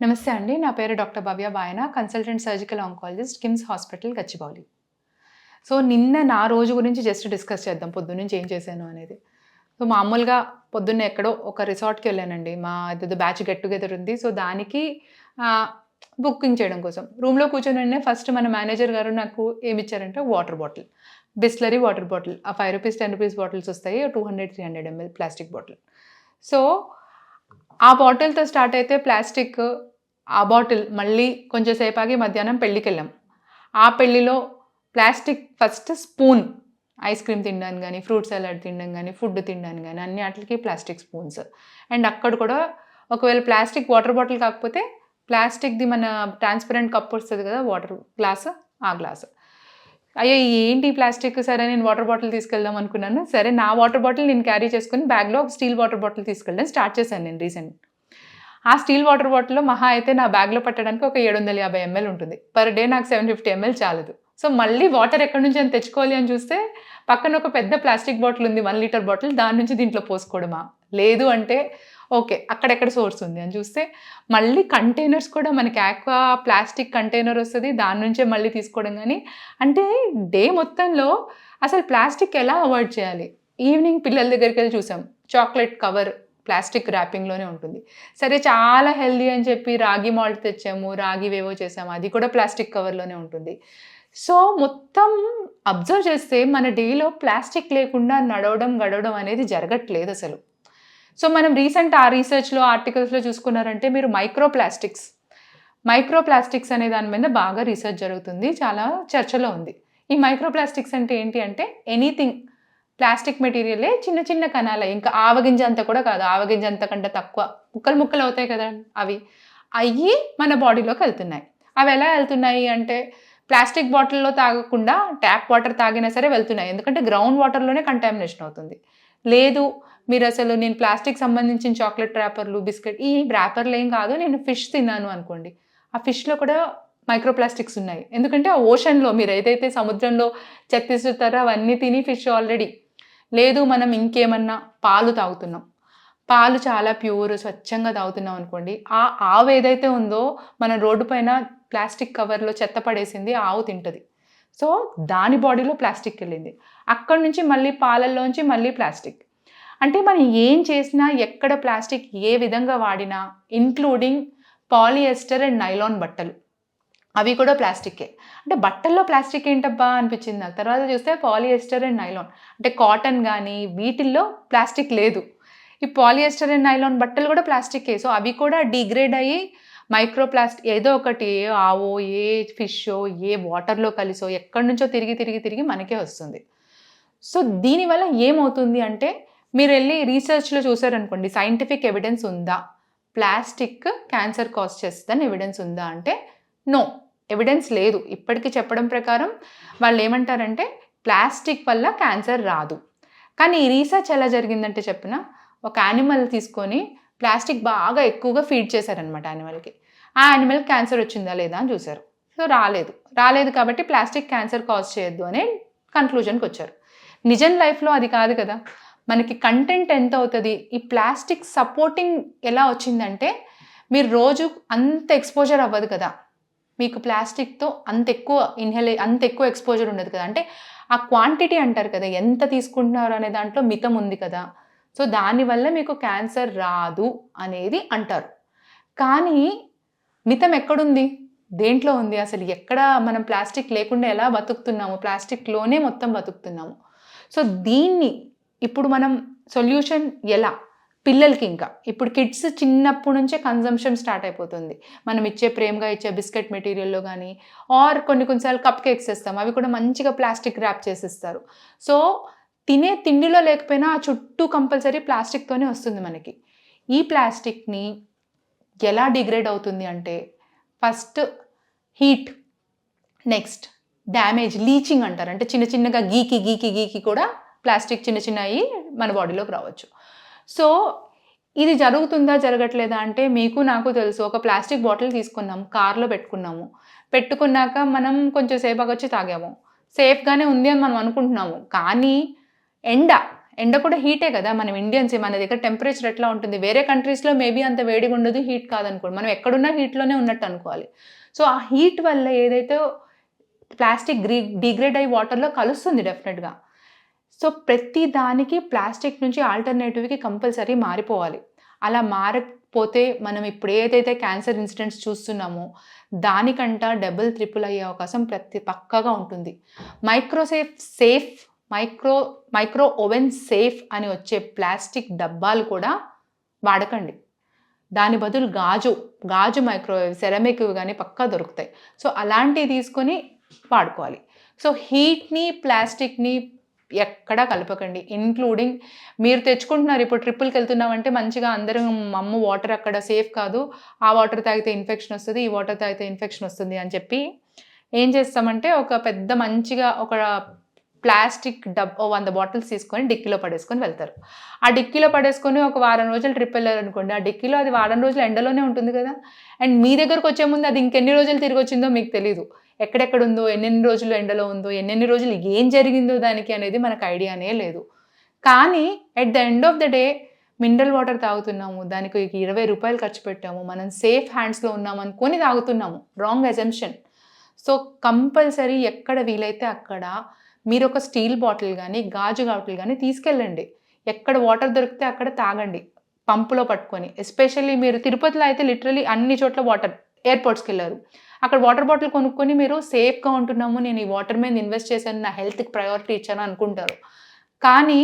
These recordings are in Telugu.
నమస్తే అండి. నా పేరు doctor Bhavya Bayana, consultant surgical oncologist, KIMS hospital, Gachibowli. So, నిన్న నా రోజు గురించి జస్ట్ డిస్కస్ చేద్దాం. పొద్దున్నుంచి ఏం చేశాను అనేది. సో, మామూలుగా పొద్దున్నే ఎక్కడో ఒక రిసార్ట్‌కి వెళ్ళానండి. మా ఏదేదో బ్యాచ్ గెట్ టుగెదర్ ఉంది. సో, దానికి ఆహ్, బుకింగ్ చేయడం కోసం. రూమ్‌లో కూర్చొని వెంటనే ఫస్ట్ మన మేనేజర్ గారు నాకు ఏమిచ్చారంటే water bottle. Bisleri water bottle. ఆ రూ. 5, రూ. 10 బాటిల్స్ వస్తాయి. 200, 300 ఎంఎల్ ప్లాస్టిక్ బాటిల్. సో, ఆ బాటిల్‌తో స్టార్ట్ అయితే ప్లాస్టిక్, ఆ బాటిల్ మళ్ళీ కొంచెం సేపాగి మధ్యాహ్నం పెళ్ళికెళ్ళాం. ఆ పెళ్ళిలో plastic first spoon, ice cream తినడానికి గానీ, ఫ్రూట్ సలాడ్ తినడం గానీ, ఫుడ్ తినడానికి గానీ అన్ని ఆటిలకి ప్లాస్టిక్ స్పూన్స్. అండ్ అక్కడ కూడా ఒకవేళ ప్లాస్టిక్ వాటర్ బాటిల్ కాకపోతే ప్లాస్టిక్‌ది మన ట్రాన్స్పరెంట్ కప్ వస్తది కదా! వాటర్ గ్లాస్, ఆ గ్లాస్. అయ్యో! ఏంటి ప్లాస్టిక్, సరే నేను వాటర్ బాటిల్ తీసుకెళ్దాం అనుకున్నాను. సరే నా వాటర్ బాటిల్ నేను క్యారీ చేసుకొని బ్యాగ్‌లో ఒక స్టీల్ వాటర్ బాటిల్ తీసుకెళ్ళడం స్టార్ట్ చేశాను నేను రీసెంట్. ఆ స్టీల్ వాటర్ బాటిల్‌లో మహా అయితే నా బ్యాగ్‌లో పట్టడానికి ఒక 750 ఎంఎల్ ఉంటుంది. పర్ డే నాకు 750 ఎంఎల్ చాలదు. సో, మళ్ళీ వాటర్ ఎక్కడి నుంచి అని తెచ్చుకోవాలి అని చూస్తే పక్కన ఒక పెద్ద ప్లాస్టిక్ బాటిల్ ఉంది. 1 లీటర్ బాటిల్. దాని నుంచి దీంట్లో పోసుకోవడమా? లేదు అంటే ఓకే. అక్కడెక్కడ సోర్స్ ఉంది అని చూస్తే మళ్ళీ కంటైనర్స్ కూడా మనకి ఆక్వా ప్లాస్టిక్ కంటైనర్ వస్తది. దాని నుంచే మళ్ళీ తీసుకోవడం గానీ, అంటే డే మొత్తంలో అసలు ప్లాస్టిక్ ఎలా అవాయిడ్ చేయాలి? ఈవినింగ్ పిల్లల దగ్గరికెళ్ళి చూసాం. చాక్లెట్ కవర్ ప్లాస్టిక్ ర్యాపింగ్‌లోనే ఉంటుంది. సరే చాలా హెల్తీ అని చెప్పి రాగి మాల్ట్ తెచ్చాము. రాగివేవో చేసాము. అది కూడా ప్లాస్టిక్ కవర్‌లోనే ఉంటుంది. సో, మొత్తం అబ్జర్వ్ చేస్తే మన డేలో ప్లాస్టిక్ లేకుండా నడవడం, గడవడం అనేది జరగట్లేదసలు. సో, మనం ఆ రీసెర్చ్‌లో, ఆర్టికల్స్‌లో చూసుకున్నారంటే మీరు మైక్రో ప్లాస్టిక్స్ అనే దాని మీద బాగా రీసెర్చ్ జరుగుతుంది. చాలా చర్చలో ఉంది. ఈ మైక్రో ప్లాస్టిక్స్ అంటే ఏంటి అంటే ఎనీథింగ్ ప్లాస్టిక్ మెటీరియలే చిన్న చిన్న కణాలే. ఇంకా ఆవగింజ అంత కూడా కాదు. ఆవగింజ అంత కంటే తక్కువ. ముక్కలు ముక్కలు అవుతాయి కదా! అవి. అయ్యి మన బాడీలోకి ఎళ్తున్నాయి. అవి ఎలా ఎళ్తున్నాయి అంటే ప్లాస్టిక్ బాటిల్‌లో తాగకుండా ట్యాప్ వాటర్ తాగినా సరే వెళ్తున్నాయి. ఎందుకంటే గ్రౌండ్ వాటర్‌లోనే కంటామినేషన్ అవుతుంది. లేదు మీరసలు నేను ప్లాస్టిక్ సంబంధించిన చాక్లెట్ ర్యాపర్లు, బిస్కెట్ ఈ ర్యాపర్‌లేం కాదు. నేను ఫిష్ తిన్నాను అనుకోండి. ఆ ఫిష్‌లో కూడా మైక్రో ప్లాస్టిక్స్ ఉన్నాయి. ఎందుకంటే ఆ ఓషన్‌లో మీరేదైతే సముద్రంలో చెత్త ఇసురుతారో అవన్నీ తిని ఫిష్ ఆల్రెడీ. లేదు మనం ఇంకేమన్నా పాలు తాగుతున్నాం. పాలు చాలా ప్యూర్, స్వచ్ఛంగా తాగుతున్నాం అనుకోండి. ఆ ఆవు ఏదైతే ఉందో మనం రోడ్డు పైన ప్లాస్టిక్ కవర్‌లో చెత్త పడేసింది ఆ ఆవు తింటది. సో, దాని బాడీలో ప్లాస్టిక్ ఎళ్ళింది. అక్కడి నుంచి మళ్ళీ పాలల్లోంచి మళ్ళీ ప్లాస్టిక్. అంటే మనం ఏం చేసినా, ఎక్కడ ప్లాస్టిక్ ఏ విధంగా వాడినా, ఇంక్లూడింగ్ పాలియెస్టర్ అండ్ నైలాన్ బట్టలు. అవి కూడా ప్లాస్టిక్కే. అంటే బట్టల్లో ప్లాస్టిక్ ఏంటబ్బా అనిపించింది నాకు. తర్వాత చూస్తే పాలియెస్టర్ అండ్ నైలాన్. అంటే కాటన్ గానీ వీటిల్లో ప్లాస్టిక్ లేదు. ఈ పాలియెస్టర్ అండ్ నైలాన్ బట్టలు కూడా ప్లాస్టిక్కే. సో, అవి కూడా డిగ్రేడ్ అయ్యి ఏదో ఒకటి ఏ ఆవో, ఏ ఫిషో, ఏ వాటర్‌లో కలిసో ఎక్కడి నుంచో తిరిగి మనకే వస్తుంది. సో, దీనివల్ల ఏమవుతుంది అంటే మీరెళ్లి రీసెర్చ్‌లో చూసారనుకోండి, సైంటిఫిక్ ఎవిడెన్స్ ఉందా? ప్లాస్టిక్ క్యాన్సర్ కాజ్ చేస్తదని ఎవిడెన్స్ ఉందా అంటే నో. ఎవిడెన్స్ లేదు. ఇప్పటికి చెప్పడం ప్రకారం వాళ్ళేమంటారంటే ప్లాస్టిక్ వల్ల క్యాన్సర్ రాదు. కానీ ఈ రీసెర్చ్ ఎలా జరిగిందంటే చెప్పనా? ఒక యానిమల్ తీసుకొని ప్లాస్టిక్ బాగా ఎక్కువగా ఫీడ్ చేశారనమాట యానిమల్‌కి. ఆ యానిమల్‌కి క్యాన్సర్ వచ్చిందా లేదా అని చూసారు. సో, రాలేదు. రాలేదు కాబట్టి ప్లాస్టిక్ క్యాన్సర్ కాజ్ చేయొద్దు అనే కన్క్లూజన్‌కొచ్చారు. నిజం లైఫ్‌లో అది కాదు కదా! మనకి కంటెంట్ ఎంత అవుతది? ఈ ప్లాస్టిక్ సపోర్టింగ్ ఎలా వచ్చిందంటే మీరు రోజు అంత ఎక్స్‌పోజర్ అవ్వదు కదా! మీకు ప్లాస్టిక్‌తో అంత ఎక్కువ ఎక్స్‌పోజర్ ఉండదు కదా! అంటే ఆ క్వాంటిటీ అంటారు కదా! ఎంత తీసుకుంటున్నారు అనే దాంట్లో మితం ఉంది కదా! సో, దానివల్ల మీకు క్యాన్సర్ రాదు అనేది అంటారు. కానీ మితం ఎక్కడుంది? దేంట్లో ఉంది? అసలు ఎక్కడ మనం ప్లాస్టిక్ లేకుండా ఎలా బతుకుతున్నాము? ప్లాస్టిక్‌లోనే మొత్తం బతుకుతున్నాము. సో, దీన్ని ఇప్పుడు మనం సొల్యూషన్ ఎలా? పిల్లలకింకా. ఇప్పుడు కిడ్స్ చిన్నప్పటి నుంచే కన్జంప్షన్ స్టార్ట్ అయిపోతుంది. మనం ప్రేమగా ఇచ్చే బిస్కెట్ మెటీరియల్‌లో గానీ, ఆర్ కొన్ని సార్లు కప్ కేక్స్ ఇస్తాం. అవి కూడా మంచిగా ప్లాస్టిక్ ర్యాప్ చేసిస్తారు. సో, తినే తిండిలో లేకపోయినా ఆ చుట్టూ కంపల్సరీ ప్లాస్టిక్‌తోనే వస్తుంది మనకి. ఈ ప్లాస్టిక్‌ని ఎలా డిగ్రేడ్ అవుతుంది అంటే first heat, next damage, leaching అంటారు. అంటే చిన్న చిన్నగా గీకి కూడా ప్లాస్టిక్ చిన్నయి మన బాడీలోకి రావచ్చు. సో, ఇది జరుగుతుందా? జరగట్లేదా? అంటే మీకు నాకు తెలుసు. ఒక ప్లాస్టిక్ బాటిల్ తీసుకున్నాం. కార్‌లో పెట్టుకున్నాము. పెట్టుకున్నాక మనం కొంచెం సేపగొచ్చి తాగాము. సేఫ్‌గానే ఉంది అని మనం అనుకుంటున్నాము. కానీ ఎండ ఎండ కూడా హీటే కదా, మనం ఇండియన్స్ మన దగ్గర టెంపరేచర్ ఎట్లా ఉంటుంది, వేరే కంట్రీస్లో మేబీ అంత వేడిగా ఉండదు, హీట్ కాదనుకోండి, మనం ఎక్కడున్నా హీట్లోనే ఉన్నట్టు అనుకోవాలి. సో ఆ హీట్ వల్ల ఏదైతే ప్లాస్టిక్ డిగ్రేడ్ అయ్యి వాటర్లో కలుస్తుంది డెఫినెట్గా. సో ప్రతి దానికి ప్లాస్టిక్ నుంచి ఆల్టర్నేటివ్కి కంపల్సరీ మారిపోవాలి. అలా మారకపోతే మనం ఇప్పుడు ఏదైతే క్యాన్సర్ ఇన్సిడెంట్స్ చూస్తున్నామో దానికంటా డబుల్ ట్రిపుల్ అయ్యే అవకాశం పక్కాగా ఉంటుంది. మైక్రో ఓవెన్ సేఫ్ అని వచ్చే ప్లాస్టిక్ డబ్బాలు కూడా వాడకండి. దాని బదులు గాజు మైక్రోవేవ్, సెరమిక్ కానీ పక్కా దొరుకుతాయి. సో అలాంటివి తీసుకొని వాడుకోవాలి. సో హీట్ని ప్లాస్టిక్ని ఎక్కడా కలపకండి, ఇంక్లూడింగ్ మీరు తెచ్చుకుంటున్నారు. ఇప్పుడు ట్రిప్పులకి వెళ్తున్నామంటే మంచిగా అందరం అమ్మ వాటర్ అక్కడ సేఫ్ కాదు, ఆ వాటర్ తాగితే ఇన్ఫెక్షన్ వస్తుంది, ఈ వాటర్ తాగితే ఇన్ఫెక్షన్ వస్తుంది అని చెప్పి ఏం చేస్తామంటే ఒక పెద్ద మంచిగా ఒక ప్లాస్టిక్ 100 బాటిల్స్ తీసుకొని డిక్కీలో పడేసుకొని వెళ్తారు. ఆ డిక్కీలో పడేసుకొని ఒక వారం రోజులు ట్రిప్ వెళ్ళారనుకోండి, ఆ డిక్కీలో అది వారం రోజులు ఎండలోనే ఉంటుంది కదా, అండ్ మీ దగ్గరకు వచ్చే ముందు అది ఇంకెన్ని రోజులు తిరిగి వచ్చిందో మీకు తెలియదు. ఎక్కడెక్కడ ఉందో, ఎన్నెన్ని రోజులు ఎండలో ఉందో, ఎన్నెన్ని రోజులు ఏం జరిగిందో దానికి అనేది మనకు ఐడియానే లేదు. కానీ at the end of the day mineral water తాగుతున్నాము, దానికి 20 రూపాయలు ఖర్చు పెట్టాము, మనం సేఫ్ హ్యాండ్స్లో ఉన్నాము అనుకొని తాగుతున్నాము. Wrong assumption. సో కంపల్సరీ ఎక్కడ వీలైతే అక్కడ మీరు ఒక స్టీల్ బాటిల్ కానీ గాజు బాటిల్ కానీ తీసుకెళ్ళండి. ఎక్కడ వాటర్ దొరికితే అక్కడ తాగండి పంపులో పట్టుకొని. ఎస్పెషల్లీ మీరు తిరుపతిలో అయితే లిటరలీ అన్ని చోట్ల వాటర్, ఎయిర్పోర్ట్స్కి వెళ్ళారు, అక్కడ వాటర్ బాటిల్ కొనుక్కొని మీరు సేఫ్గా ఉంటున్నాము, నేను ఈ వాటర్ మీద ఇన్వెస్ట్ చేశాను, నా హెల్త్కి ప్రయారిటీ ఇచ్చాను అనుకుంటారు. కానీ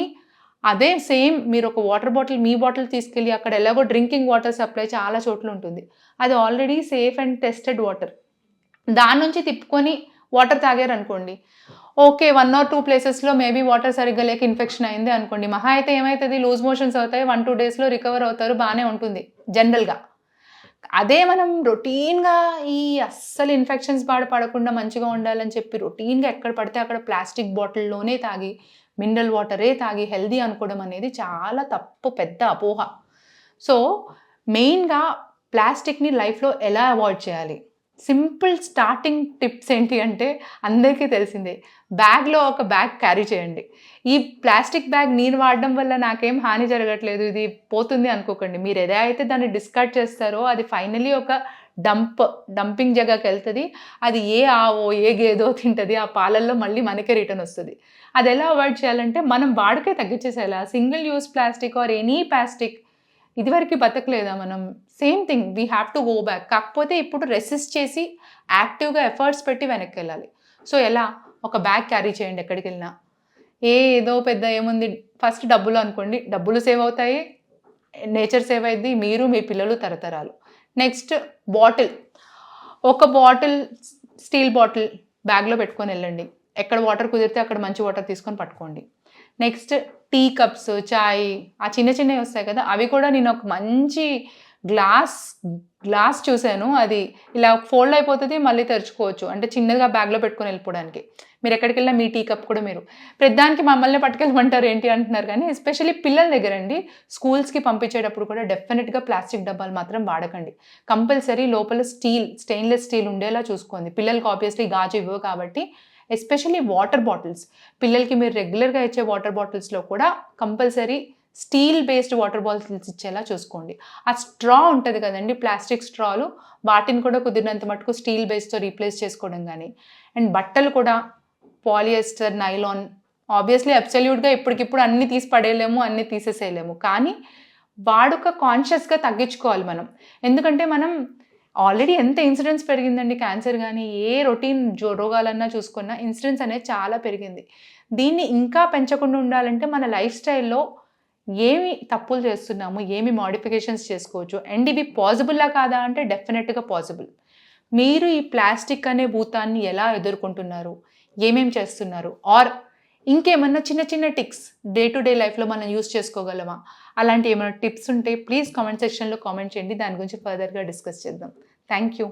అదే సేమ్ మీరు ఒక వాటర్ బాటిల్, మీ బాటిల్ తీసుకెళ్ళి అక్కడ ఎలాగో డ్రింకింగ్ వాటర్ సప్లై చాలా చోట్ల ఉంటుంది, అది already safe and tested water, దాని నుంచి తిప్పుకొని వాటర్ తాగారు అనుకోండి, ఓకే 1 or 2 ప్లేసెస్లో మేబీ వాటర్ సరిగ్గా లేక ఇన్ఫెక్షన్ అయింది అనుకోండి, మహా అయితే ఏమవుతుంది, లూజ్ మోషన్స్ అవుతాయి, 1-2 డేస్లో రికవర్ అవుతారు, బాగానే ఉంటుంది జనరల్గా. అదే మనం రొటీన్గా ఈ అస్సలు ఇన్ఫెక్షన్స్ పడకుండా మంచిగా ఉండాలని చెప్పి రొటీన్గా ఎక్కడ పడితే అక్కడ ప్లాస్టిక్ బాటిల్లోనే తాగి, మినరల్ వాటరే తాగి హెల్దీ అనుకోవడం అనేది చాలా తప్పు, పెద్ద అపోహ. సో మెయిన్గా ప్లాస్టిక్ని లైఫ్లో ఎలా అవాయిడ్ చేయాలి, సింపుల్ స్టార్టింగ్ టిప్స్ ఏంటి అంటే అందరికీ తెలిసిందే, బ్యాగ్లో ఒక బ్యాగ్ క్యారీ చేయండి. ఈ ప్లాస్టిక్ బ్యాగ్ నేను వాడడం వల్ల నాకేం హాని జరగట్లేదు, ఇది పోతుంది అనుకోకండి. మీరు ఎలా అయితే దాన్ని డిస్కార్డ్ చేస్తారో అది ఫైనలీ ఒక డంపింగ్ జగకి వెళ్తుంది, అది ఏ ఆవో ఏ గేదో తింటుంది, ఆ పాలల్లో మళ్ళీ మనకే రిటర్న్ వస్తుంది. అది ఎలా అవాయిడ్ చేయాలంటే మనం వాడికే తగ్గించేసేలా. Single use plastic or any plastic ఇదివరకు బతకలేదా మనం, same thing we have to go back. కాకపోతే ఇప్పుడు రెసిస్ట్ చేసి యాక్టివ్గా ఎఫర్ట్స్ పెట్టి వెనక్కి వెళ్ళాలి. సో ఎలా, ఒక బ్యాగ్ క్యారీ చేయండి ఎక్కడికి వెళ్ళినా. ఏదో పెద్ద ఏముంది, ఫస్ట్ డబ్బులు అనుకోండి, డబ్బులు సేవ్ అవుతాయి, నేచర్ సేవ్ అయింది, మీరు మీ పిల్లలు తరతరాలు. నెక్స్ట్ ఒక బాటిల్ స్టీల్ బాటిల్ బ్యాగ్లో పెట్టుకొని వెళ్ళండి, ఎక్కడ వాటర్ కుదిరితే అక్కడ మంచి వాటర్ తీసుకొని పట్టుకోండి. నెక్స్ట్ టీ కప్స్, చాయ్, ఆ చిన్నవి వస్తాయి కదా, అవి కూడా నేను ఒక మంచి గ్లాస్ చూశాను, అది ఇలా ఫోల్డ్ అయిపోతుంది, మళ్ళీ తెరుచుకోవచ్చు, అంటే చిన్నగా బ్యాగ్లో పెట్టుకొని వెళ్ళిపోవడానికి. మీరు ఎక్కడికి వెళ్ళినా మీ టీ కప్ కూడా మీరు ప్రతిదానికి మమ్మల్ని పట్టుకెళ్ళమంటారు ఏంటి అంటున్నారు, కానీ ఎస్పెషల్లీ పిల్లల దగ్గర అండి, స్కూల్స్కి పంపించేటప్పుడు కూడా డెఫినెట్గా ప్లాస్టిక్ డబ్బాలు మాత్రం వాడకండి. కంపల్సరీ లోపల స్టెయిన్లెస్ స్టీల్ ఉండేలా చూసుకోండి. పిల్లలకి ఆబ్వియస్లీ గాజు ఇవ్వవు కాబట్టి. ఎస్పెషల్లీ వాటర్ బాటిల్స్, పిల్లలకి మీరు రెగ్యులర్గా ఇచ్చే వాటర్ బాటిల్స్లో కూడా compulsory steel based water bottles ఇచ్చేలా చూసుకోండి. ఆ స్ట్రా ఉంటుంది కదండి, ప్లాస్టిక్ స్ట్రాలు, వాటిని కూడా కుదిరినంత మటుకు స్టీల్ బేస్తో రీప్లేస్ చేసుకోవడం కానీ. అండ్ బట్టలు కూడా పాలియస్టర్, నైలాన్, ఆబ్వియస్లీ అబ్సల్యూట్గా ఇప్పటికిప్పుడు అన్నీ తీసి పడేయలేము, అన్నీ తీసేసేయలేము, కానీ వాడుక కాన్షియస్గా తగ్గించుకోవాలి మనం. ఎందుకంటే మనం ఆల్రెడీ ఎంత ఇన్సిడెన్స్ పెరిగిందండి, క్యాన్సర్ కానీ ఏ రొటీన్ రోగాలన్నా చూసుకున్నా ఇన్సిడెన్స్ అనేది చాలా పెరిగింది. దీన్ని ఇంకా పెంచకుండా ఉండాలంటే మన లైఫ్ స్టైల్లో ఏమి తప్పులు చేస్తున్నాము, ఏమి మోడిఫికేషన్స్ చేసుకోవచ్చు, అండ్ ఇవి పాసిబుల్లా కాదా అంటే డెఫినెట్గా పాసిబుల్. మీరు ఈ ప్లాస్టిక్ అనే భూతాన్ని ఎలా ఎదుర్కొంటున్నారు, ఏమేం చేస్తున్నారు, ఆర్ ఇంకేమన్నా చిన్న టిప్స్ డే టు డే లైఫ్లో మనం యూస్ చేసుకోగలమా, అలాంటి ఏమైనా టిప్స్ ఉంటే ప్లీజ్ కామెంట్ సెక్షన్లో కామెంట్ చేయండి, దాని గురించి ఫర్దర్గా డిస్కస్ చేద్దాం. Thank you.